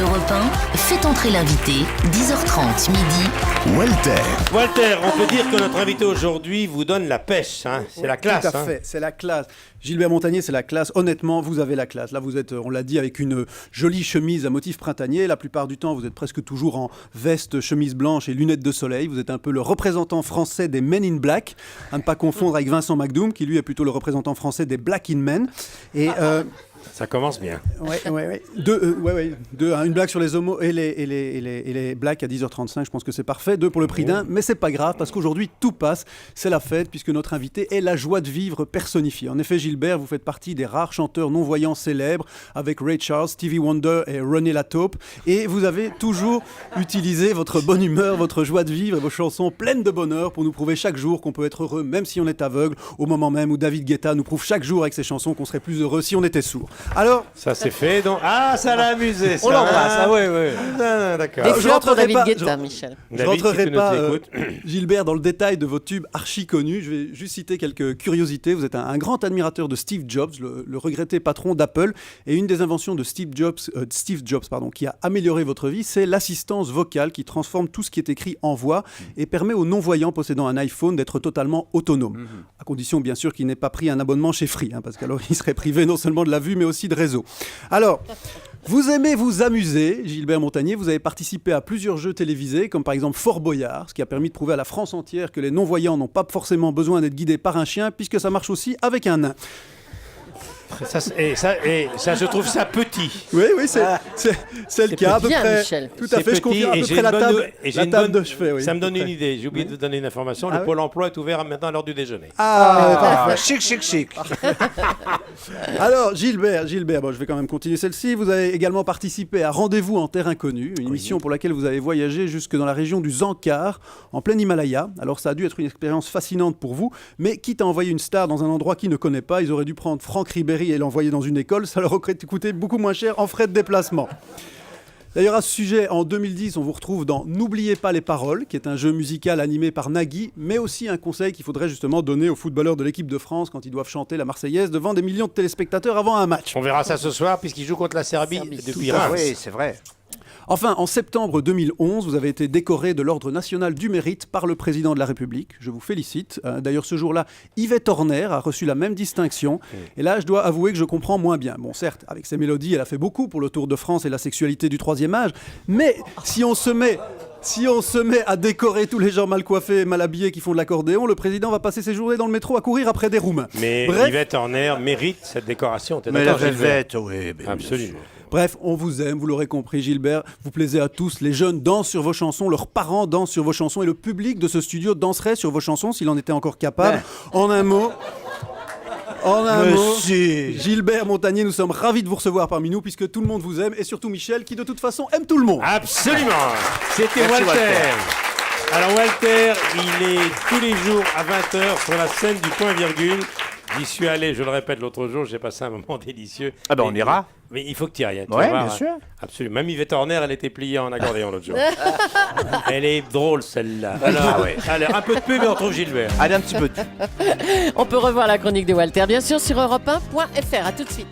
Europe 1, faites entrer l'invité, 10h30 midi. Walter, on peut dire que notre invité aujourd'hui vous donne la pêche, hein. C'est la classe. Tout à fait, c'est la classe. Gilbert Montagnier, c'est la classe. Honnêtement, vous avez la classe. Là, vous êtes, on l'a dit, avec une jolie chemise à motif printanier. La plupart du temps, vous êtes presque toujours en veste, chemise blanche et lunettes de soleil. Vous êtes un peu le représentant français des Men in Black, à ne pas confondre avec Vincent McDoom, qui lui est plutôt le représentant français des Black in Men. Et Ça commence bien. Ouais. Une blague sur les homos et les blacks à 10h35, je pense que c'est parfait. 2 pour le prix d'un, mais c'est pas grave parce qu'aujourd'hui tout passe. C'est la fête puisque notre invité est la joie de vivre personnifiée. En effet, Gilbert, vous faites partie des rares chanteurs non-voyants célèbres avec Ray Charles, Stevie Wonder et René Lataupe. Et vous avez toujours utilisé votre bonne humeur, votre joie de vivre et vos chansons pleines de bonheur pour nous prouver chaque jour qu'on peut être heureux même si on est aveugle, au moment même où David Guetta nous prouve chaque jour avec ses chansons qu'on serait plus heureux si on était sourd. Alors, ça c'est fait, donc... Ah, ça l'a amusé, ça. On l'embrasse, ah ouais. Ah, d'accord. Des je fleurs pour rentrerai David pas- Guetta, Michel. je David, rentrerai si tu nous pas, écoutes. Gilbert, dans le détail de vos tubes archi connus. Je vais juste citer quelques curiosités. Vous êtes un grand admirateur de Steve Jobs, le regretté patron d'Apple. Et une des inventions de Steve Jobs, qui a amélioré votre vie, c'est l'assistance vocale qui transforme tout ce qui est écrit en voix et permet aux non-voyants possédant un iPhone d'être totalement autonomes. À condition, bien sûr, qu'il n'ait pas pris un abonnement chez Free, parce qu'alors il serait privé non seulement de la vue, mais aussi de réseau. Alors, vous aimez vous amuser, Gilbert Montagnier. Vous avez participé à plusieurs jeux télévisés, comme par exemple Fort Boyard, ce qui a permis de prouver à la France entière que les non-voyants n'ont pas forcément besoin d'être guidés par un chien, puisque ça marche aussi avec un nain. Ça, je trouve ça petit. Oui, c'est le cas, à peu bien, près. Michel. Tout à fait, je confirme à peu près la table de chevet. Oui, ça me à peu donne près. une idée. J'ai oublié de vous donner une information. Ah Le oui Pôle emploi est ouvert maintenant à l'heure du déjeuner. Ah, Chic. Alors, Gilbert, bon, je vais quand même continuer celle-ci. Vous avez également participé à Rendez-vous en Terre Inconnue, une émission pour laquelle vous avez voyagé jusque dans la région du Zankar, en plein Himalaya. Alors, ça a dû être une expérience fascinante pour vous, mais quitte à envoyer une star dans un endroit qu'il ne connaît pas, ils auraient dû prendre Franck Ribéry et l'envoyer dans une école. Ça leur aurait coûté beaucoup moins cher en frais de déplacement. D'ailleurs, à ce sujet, en 2010, on vous retrouve dans N'oubliez pas les paroles, qui est un jeu musical animé par Nagui, mais aussi un conseil qu'il faudrait justement donner aux footballeurs de l'équipe de France quand ils doivent chanter la Marseillaise devant des millions de téléspectateurs avant un match. On verra ça ce soir puisqu'ils jouent contre la Serbie depuis Reims. Oui, c'est vrai. Enfin, en septembre 2011, vous avez été décoré de l'Ordre national du mérite par le président de la République. Je vous félicite. D'ailleurs, ce jour-là, Yvette Horner a reçu la même distinction. Et là, je dois avouer que je comprends moins bien. Bon, certes, avec ses mélodies, elle a fait beaucoup pour le Tour de France et la sexualité du troisième âge. Mais si on se met à décorer tous les gens mal coiffés et mal habillés qui font de l'accordéon, le président va passer ses journées dans le métro à courir après des Roumains. Mais Bref. Yvette Horner mérite cette décoration. T'es Mais la d'accord, Gilbert? velvette, oui. bien Absolument. sûr. Bref, on vous aime, vous l'aurez compris, Gilbert. Vous plaisez à tous. Les jeunes dansent sur vos chansons, leurs parents dansent sur vos chansons et le public de ce studio danserait sur vos chansons s'il en était encore capable. En un mot, Gilbert Montagnier, nous sommes ravis de vous recevoir parmi nous puisque tout le monde vous aime et surtout Michel qui de toute façon aime tout le monde. Absolument. C'était Merci, Walter. Walter. Alors Walter, il est tous les jours à 20h sur la scène du Point Virgule. J'y suis allé, je le répète, l'autre jour, j'ai passé un moment délicieux. Ah ben on ira. Mais il faut que tu y ailles. Tu Ouais, vas voir, bien sûr. Absolument. Même Yvette Horner, elle était pliée en accordéon l'autre jour. Elle est drôle celle-là. Alors, Ah ouais. allez, un peu de pub et on retrouve Gilbert. Allez, un petit peu. On peut revoir la chronique de Walter, bien sûr, sur europe1.fr. À tout de suite.